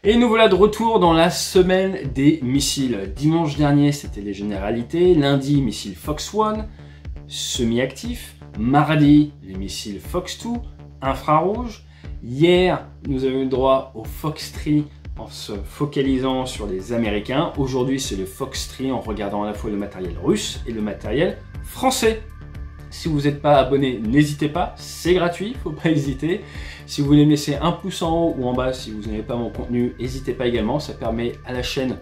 Et nous voilà de retour dans la semaine des missiles. Dimanche dernier, c'était les généralités. Lundi, missile Fox One, semi-actif. Mardi, les missiles Fox 2, infrarouge. Hier, nous avons eu le droit au Fox 3 en se focalisant sur les Américains. Aujourd'hui, c'est le Fox 3 en regardant à la fois le matériel russe et le matériel français. Si vous n'êtes pas abonné, n'hésitez pas, c'est gratuit, faut pas hésiter. Si vous voulez me laisser un pouce en haut ou en bas si vous n'aimez pas mon contenu, n'hésitez pas également, ça permet à la chaîne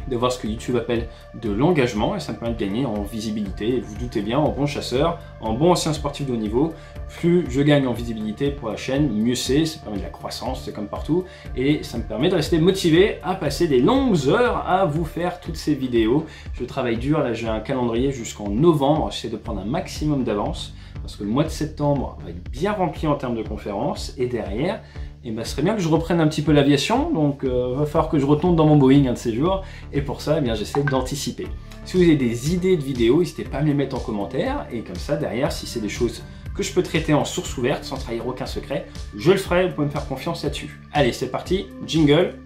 de voir ce que YouTube appelle de l'engagement et ça me permet de gagner en visibilité. Et vous doutez bien, en bon chasseur, en bon ancien sportif de haut niveau, plus je gagne en visibilité pour la chaîne, mieux c'est, ça permet de la croissance, c'est comme partout, et ça me permet de rester motivé à passer des longues heures à vous faire toutes ces vidéos. Je travaille dur, là j'ai un calendrier jusqu'en novembre, j'essaie de prendre un maximum d'avance, parce que le mois de septembre va être bien rempli en termes de conférences, et derrière, et ben, ce serait bien que je reprenne un petit peu l'aviation, donc va falloir que je retourne dans mon Boeing un de ces jours, et pour ça, eh bien, j'essaie d'anticiper. Si vous avez des idées de vidéos, n'hésitez pas à me les mettre en commentaire, et comme ça, derrière, si c'est des choses que je peux traiter en source ouverte, sans trahir aucun secret, je le ferai, vous pouvez me faire confiance là-dessus. Allez, c'est parti, jingle,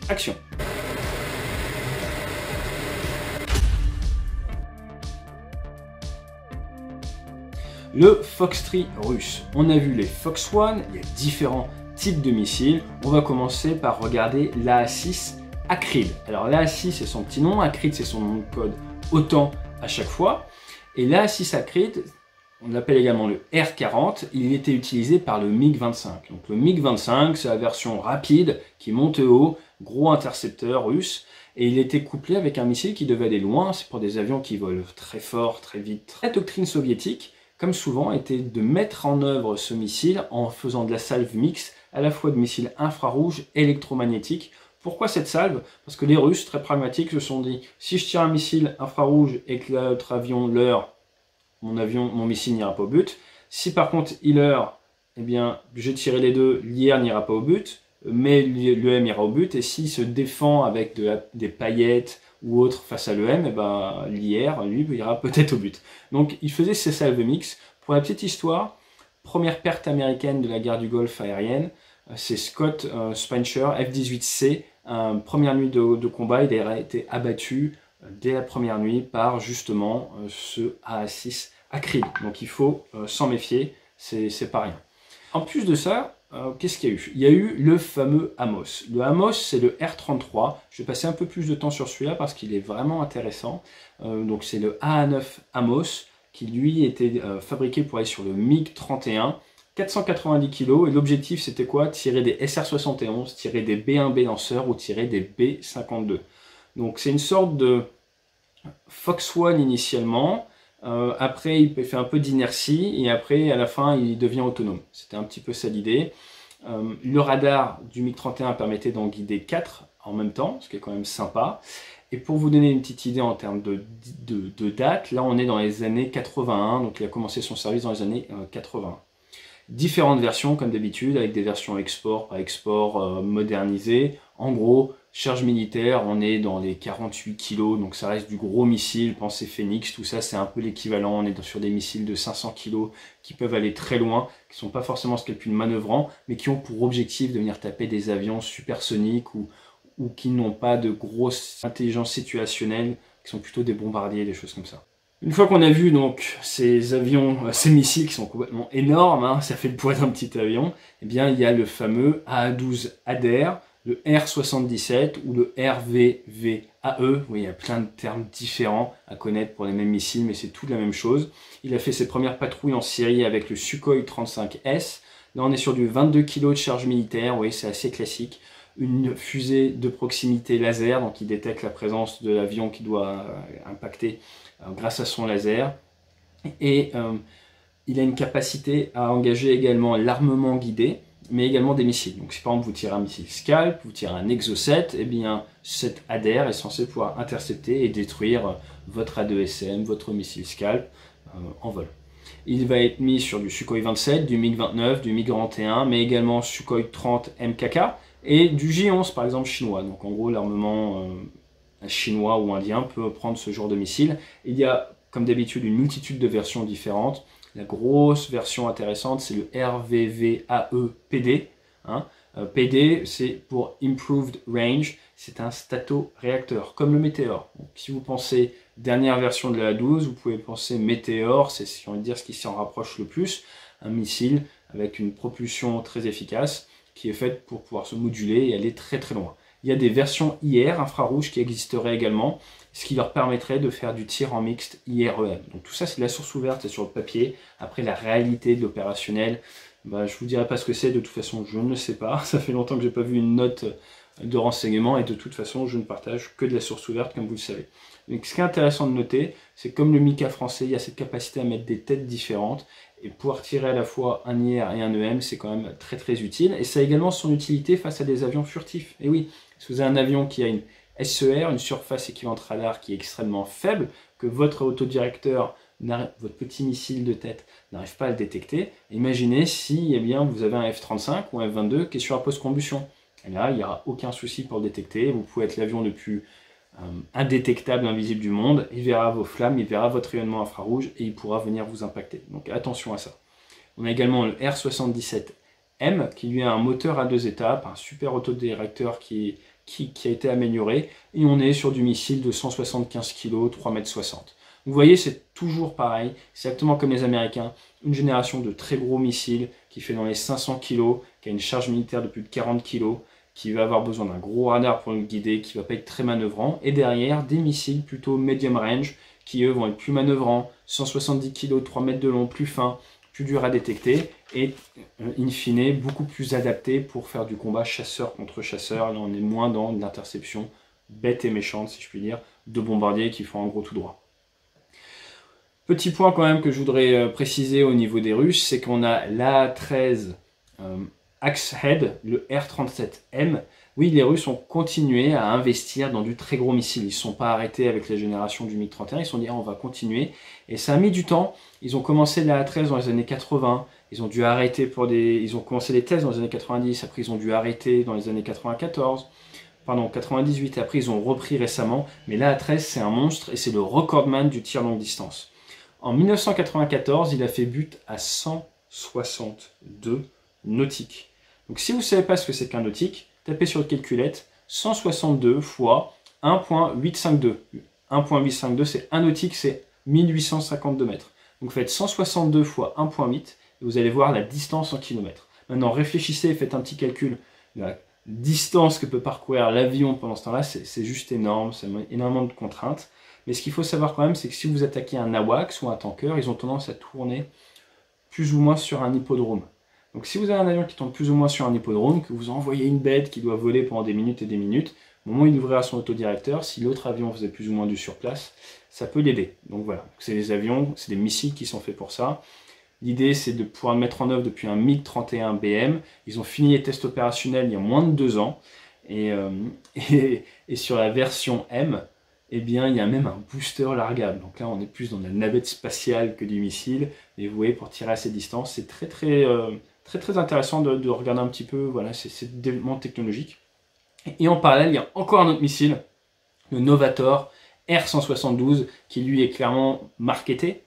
action. Le Fox 3 russe. On a vu les Fox One, il y a différents types de missiles. On va commencer par regarder l'A6 Akrid. Alors l'A6 c'est son petit nom, Akrid c'est son nom de code OTAN à chaque fois. Et l'A6 Akrid, on l'appelle également le R40, il était utilisé par le MiG-25. Donc le MiG-25 c'est la version rapide qui monte haut, gros intercepteur russe. Et il était couplé avec un missile qui devait aller loin, c'est pour des avions qui volent très fort, très vite. La doctrine soviétique, comme souvent, était de mettre en œuvre ce missile en faisant de la salve mixte, à la fois de missiles infrarouges et électromagnétiques. Pourquoi cette salve? Parce que les Russes, très pragmatiques, se sont dit, si je tire un missile infrarouge et que l'autre avion leurre, mon missile n'ira pas au but. Si par contre il leurre, eh bien, je tirerai les deux, l'IR n'ira pas au but, mais l'EM ira au but. Et s'il se défend avec des paillettes ou autre face à l'EM, eh ben, l'IR, lui, ira peut-être au but. Donc, il faisait ces salves mix. Pour la petite histoire, première perte américaine de la guerre du Golfe aérienne, c'est Scott Spencer, F-18C, première nuit de combat, il a été abattu dès la première nuit par justement ce A6 Akrid. Donc, il faut s'en méfier, c'est pas rien. En plus de ça, qu'est-ce qu'il y a eu? Il y a eu le fameux Amos. Le Amos, c'est le R33. Je vais passer un peu plus de temps sur celui-là parce qu'il est vraiment intéressant. Donc c'est le AA9 Amos qui lui était fabriqué pour aller sur le MiG-31. 490 kg et l'objectif c'était quoi? Tirer des SR-71, tirer des B1B lanceurs ou tirer des B-52. Donc c'est une sorte de Fox One initialement. Après, il fait un peu d'inertie et après, à la fin, il devient autonome. C'était un petit peu ça l'idée. Le radar du MiG-31 permettait d'en guider 4 en même temps, ce qui est quand même sympa. Et pour vous donner une petite idée en termes de date, là, on est dans les années 81, donc il a commencé son service dans les années 80. Différentes versions, comme d'habitude, avec des versions export par export modernisées. En gros, charge militaire, on est dans les 48 kg, donc ça reste du gros missile, pensez Phoenix, tout ça c'est un peu l'équivalent, on est sur des missiles de 500 kg qui peuvent aller très loin, qui sont pas forcément ce qu'il y a de plus manœuvrant, mais qui ont pour objectif de venir taper des avions supersoniques ou qui n'ont pas de grosse intelligence situationnelle, qui sont plutôt des bombardiers, des choses comme ça. Une fois qu'on a vu donc ces avions, ces missiles qui sont complètement énormes, hein, ça fait le poids d'un petit avion, eh bien il y a le fameux AA-12 ADER, le R77 ou le RVVAE, oui, il y a plein de termes différents à connaître pour les mêmes missiles, mais c'est tout la même chose. Il a fait ses premières patrouilles en Syrie avec le Sukhoi 35S. Là, on est sur du 22 kg de charge militaire, oui, c'est assez classique. Une fusée de proximité laser, donc il détecte la présence de l'avion qui doit impacter grâce à son laser. Et il a une capacité à engager également l'armement guidé, mais également des missiles. Donc si par exemple vous tirez un missile Scalp, vous tirez un Exocet, eh bien cet ADER est censé pouvoir intercepter et détruire votre A2SM, votre missile Scalp en vol. Il va être mis sur du Sukhoi 27, du MiG-29, du MiG-31, mais également Sukhoi 30 MKK et du J-11 par exemple chinois. Donc en gros l'armement chinois ou indien peut prendre ce genre de missile. Il y a comme d'habitude une multitude de versions différentes. La grosse version intéressante, c'est le RVVAE-PD, hein, PD, c'est pour Improved Range, c'est un stato-réacteur, comme le Météor. Donc, si vous pensez dernière version de la A12, vous pouvez penser Météor, c'est si on veut dire ce qui s'en rapproche le plus, un missile avec une propulsion très efficace qui est faite pour pouvoir se moduler et aller très très loin. Il y a des versions IR infrarouges qui existeraient également, ce qui leur permettrait de faire du tir en mixte IREM. Donc tout ça c'est de la source ouverte, c'est sur le papier. Après la réalité de l'opérationnel, bah, je vous dirai pas ce que c'est, de toute façon je ne sais pas. Ça fait longtemps que j'ai pas vu une note de renseignement et de toute façon je ne partage que de la source ouverte comme vous le savez. Donc, ce qui est intéressant de noter, c'est que comme le Mika français, il y a cette capacité à mettre des têtes différentes et pouvoir tirer à la fois un IR et un EM, c'est quand même très très utile. Et ça a également son utilité face à des avions furtifs. Et oui, si vous avez un avion qui a une SER, une surface équivalente radar qui est extrêmement faible, que votre autodirecteur, votre petit missile de tête n'arrive pas à le détecter, imaginez si eh bien, vous avez un F-35 ou un F-22 qui est sur la post-combustion. Et là, il n'y aura aucun souci pour le détecter. Vous pouvez être l'avion le plus indétectable, invisible du monde. Il verra vos flammes, il verra votre rayonnement infrarouge et il pourra venir vous impacter. Donc attention à ça. On a également le R77M qui lui a un moteur à 2 étapes, un super autodirecteur qui a été amélioré. Et on est sur du missile de 175 kg, 3,60 m. Vous voyez, c'est toujours pareil, c'est exactement comme les Américains, une génération de très gros missiles qui fait dans les 500 kg, qui a une charge militaire de plus de 40 kg, qui va avoir besoin d'un gros radar pour le guider, qui ne va pas être très manœuvrant, et derrière des missiles plutôt medium range, qui eux vont être plus manœuvrants, 170 kg, 3 mètres de long, plus fins, plus durs à détecter, et in fine, beaucoup plus adaptés pour faire du combat chasseur contre chasseur. Là on est moins dans l'interception bête et méchante, si je puis dire, de bombardiers qui font en gros tout droit. Petit point quand même que je voudrais préciser au niveau des Russes, c'est qu'on a l'A13 Axe-Head, le R-37M. Oui, les Russes ont continué à investir dans du très gros missile. Ils ne sont pas arrêtés avec la génération du MiG-31, ils se sont dit on va continuer. Et ça a mis du temps. Ils ont commencé la A13 dans les années 80, ils ont dû arrêter ils ont commencé les tests dans les années 90, après ils ont dû arrêter dans les années 98, et après ils ont repris récemment. Mais la A13 c'est un monstre et c'est le recordman du tir longue distance. En 1994, il a fait but à 162 nautiques. Donc si vous ne savez pas ce que c'est qu'un nautique, tapez sur le calculette 162 fois 1.852. 1.852, c'est un nautique, c'est 1852 mètres. Donc faites 162 fois 1.8 et vous allez voir la distance en kilomètres. Maintenant réfléchissez et faites un petit calcul. La distance que peut parcourir l'avion pendant ce temps-là, c'est juste énorme, c'est énormément de contraintes. Mais ce qu'il faut savoir quand même, c'est que si vous attaquez un AWACS ou un tanker, ils ont tendance à tourner plus ou moins sur un hippodrome. Donc si vous avez un avion qui tourne plus ou moins sur un hippodrome, que vous envoyez une bête qui doit voler pendant des minutes et des minutes, au moment où il ouvrira son autodirecteur, si l'autre avion faisait plus ou moins du surplace, ça peut l'aider. Donc voilà, c'est des avions, c'est des missiles qui sont faits pour ça. L'idée, c'est de pouvoir le mettre en œuvre depuis un MiG-31BM. Ils ont fini les tests opérationnels il y a moins de 2 ans. Et sur la version M, eh bien, il y a même un booster largable. Donc là, on est plus dans la navette spatiale que du missile. Et vous voyez, pour tirer à ces distances, c'est très intéressant de regarder un petit peu, voilà, c'est le développement technologique. Et en parallèle, il y a encore un autre missile, le Novator R-172, qui lui est clairement marketé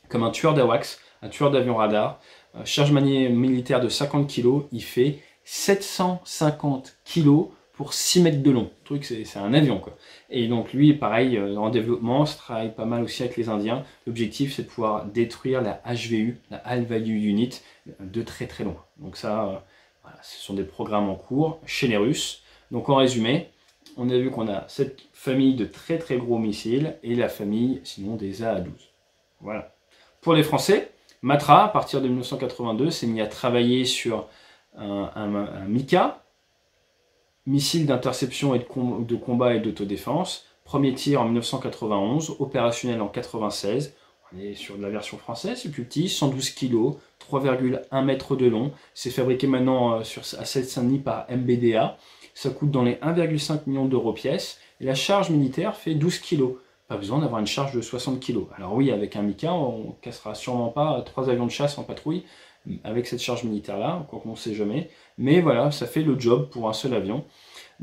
comme un tueur d'AWACS, un tueur d'avion radar. Charge militaire de 50 kg, il fait 750 kg pour 6 mètres de long. Le truc, c'est un avion, quoi. Et donc lui, pareil, en développement, ça travaille pas mal aussi avec les Indiens. L'objectif, c'est de pouvoir détruire la HVU, la High Value Unit, de très très loin. Donc ça, voilà, ce sont des programmes en cours chez les Russes. Donc en résumé, on a vu qu'on a cette famille de très très gros missiles et la famille, sinon, des AA-12. Voilà. Pour les Français, Matra, à partir de 1982, s'est mis à travailler sur un Mika, missile d'interception et de combat et d'autodéfense. Premier tir en 1991, opérationnel en 1996. On est sur de la version française, c'est plus petit, 112 kg, 3,1 mètres de long. C'est fabriqué maintenant à Seine-Saint-Denis par MBDA. Ça coûte dans les 1,5 million d'euros pièce. Et la charge militaire fait 12 kg. Pas besoin d'avoir une charge de 60 kg. Alors oui, avec un Mika, on cassera sûrement pas 3 avions de chasse en patrouille avec cette charge militaire-là, quoi qu'on ne sait jamais. Mais voilà, ça fait le job pour un seul avion.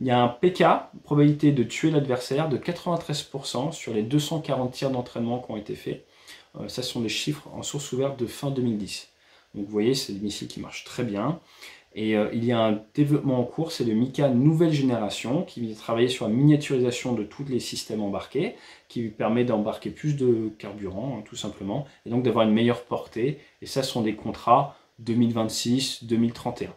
Il y a un PK, probabilité de tuer l'adversaire, de 93% sur les 240 tirs d'entraînement qui ont été faits. Ça, ce sont des chiffres en source ouverte de fin 2010. Donc vous voyez, c'est des missiles qui marchent très bien. Et il y a un développement en cours, c'est le Mica nouvelle génération, qui vient travailler sur la miniaturisation de tous les systèmes embarqués, qui lui permet d'embarquer plus de carburant, hein, tout simplement, et donc d'avoir une meilleure portée. Et ça, ce sont des contrats 2026-2031.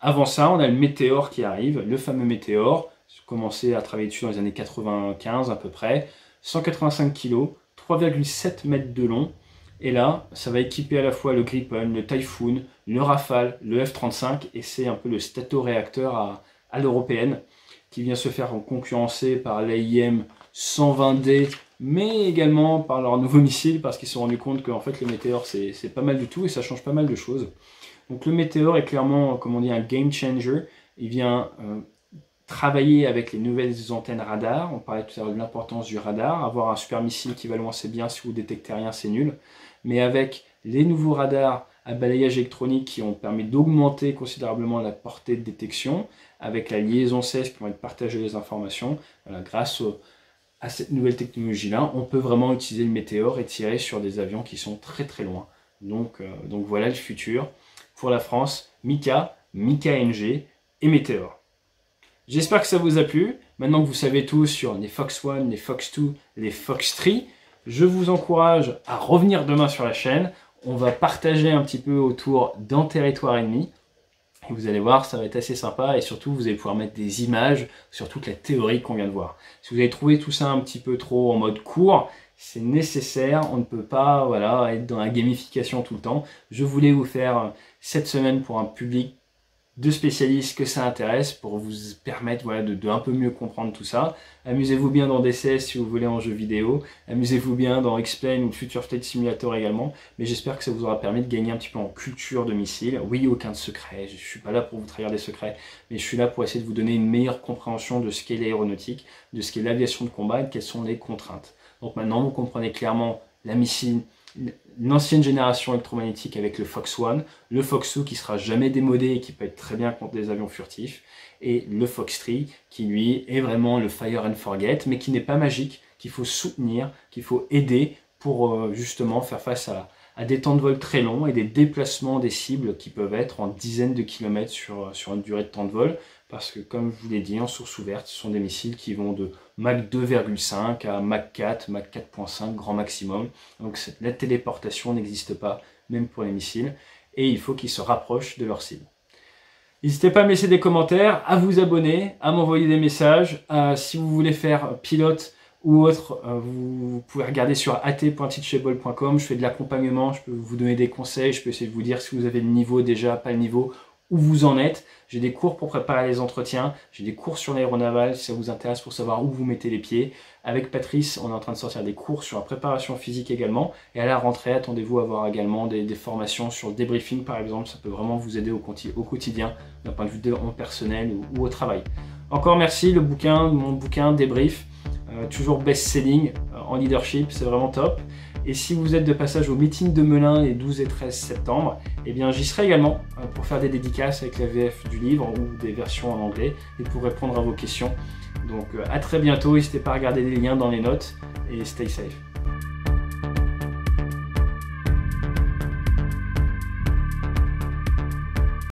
Avant ça, on a le Météor qui arrive, le fameux Météor. J'ai commencé à travailler dessus dans les années 95 à peu près. 185 kg, 3,7 mètres de long. Et là, ça va équiper à la fois le Gripen, le Typhoon, le Rafale, le F-35. Et c'est un peu le stato-réacteur à l'européenne qui vient se faire concurrencer par l'AIM 120D, mais également par leur nouveau missile parce qu'ils se sont rendus compte qu'en fait le Météor c'est pas mal du tout et ça change pas mal de choses. Donc le Météor est clairement, comme on dit, un game changer. Il vient travailler avec les nouvelles antennes radar. On parlait tout à l'heure de l'importance du radar. Avoir un super missile qui va loin, c'est bien. Si vous détectez rien, c'est nul. Mais avec les nouveaux radars à balayage électronique qui ont permis d'augmenter considérablement la portée de détection, avec la liaison 16 qui permet de partager les informations, grâce à cette nouvelle technologie-là, on peut vraiment utiliser le Météor et tirer sur des avions qui sont très très loin. Donc voilà le futur. Pour la France, Mica, Mica NG et Météor. J'espère que ça vous a plu. Maintenant que vous savez tout sur les Fox One, les Fox 2, les Fox 3, je vous encourage à revenir demain sur la chaîne. On va partager un petit peu autour d'un territoire ennemi. Et vous allez voir, ça va être assez sympa et surtout vous allez pouvoir mettre des images sur toute la théorie qu'on vient de voir. Si vous avez trouvé tout ça un petit peu trop en mode court, c'est nécessaire, on ne peut pas voilà, être dans la gamification tout le temps. Je voulais vous faire cette semaine pour un public de spécialistes que ça intéresse, pour vous permettre voilà, de un peu mieux comprendre tout ça. Amusez-vous bien dans DCS si vous voulez en jeu vidéo, amusez-vous bien dans X-Plane ou Future Flight Simulator également, mais j'espère que ça vous aura permis de gagner un petit peu en culture de missile. Oui, aucun secret, je ne suis pas là pour vous trahir des secrets, mais je suis là pour essayer de vous donner une meilleure compréhension de ce qu'est l'aéronautique, de ce qu'est l'aviation de combat et de quelles sont les contraintes. Donc maintenant, vous comprenez clairement la missile, l'ancienne génération électromagnétique avec le Fox One, le Fox 2 qui sera jamais démodé et qui peut être très bien contre des avions furtifs, et le Fox 3 qui lui est vraiment le Fire and Forget, mais qui n'est pas magique, qu'il faut soutenir, qu'il faut aider pour justement faire face à des temps de vol très longs et des déplacements des cibles qui peuvent être en dizaines de kilomètres sur une durée de temps de vol, parce que comme je vous l'ai dit, en source ouverte, ce sont des missiles qui vont de Mach 2,5 à Mach 4, Mach 4.5 grand maximum. Donc la téléportation n'existe pas, même pour les missiles, et il faut qu'ils se rapprochent de leur cible. N'hésitez pas à me laisser des commentaires, à vous abonner, à m'envoyer des messages. Si vous voulez faire pilote ou autre, vous pouvez regarder sur at.teachable.com. Je fais de l'accompagnement, je peux vous donner des conseils, je peux essayer de vous dire si vous avez le niveau déjà, pas le niveau, où vous en êtes. J'ai des cours pour préparer les entretiens, j'ai des cours sur l'aéronaval si ça vous intéresse pour savoir où vous mettez les pieds. Avec Patrice, on est en train de sortir des cours sur la préparation physique également. Et à la rentrée, attendez-vous à avoir également des formations sur le débriefing par exemple. Ça peut vraiment vous aider au quotidien, d'un point de vue personnel ou au travail. Encore merci, mon bouquin Débrief, toujours best-selling en leadership, c'est vraiment top. Et si vous êtes de passage au meeting de Melun les 12 et 13 septembre, eh bien j'y serai également pour faire des dédicaces avec la VF du livre ou des versions en anglais et pour répondre à vos questions. Donc à très bientôt, n'hésitez pas à regarder les liens dans les notes et stay safe.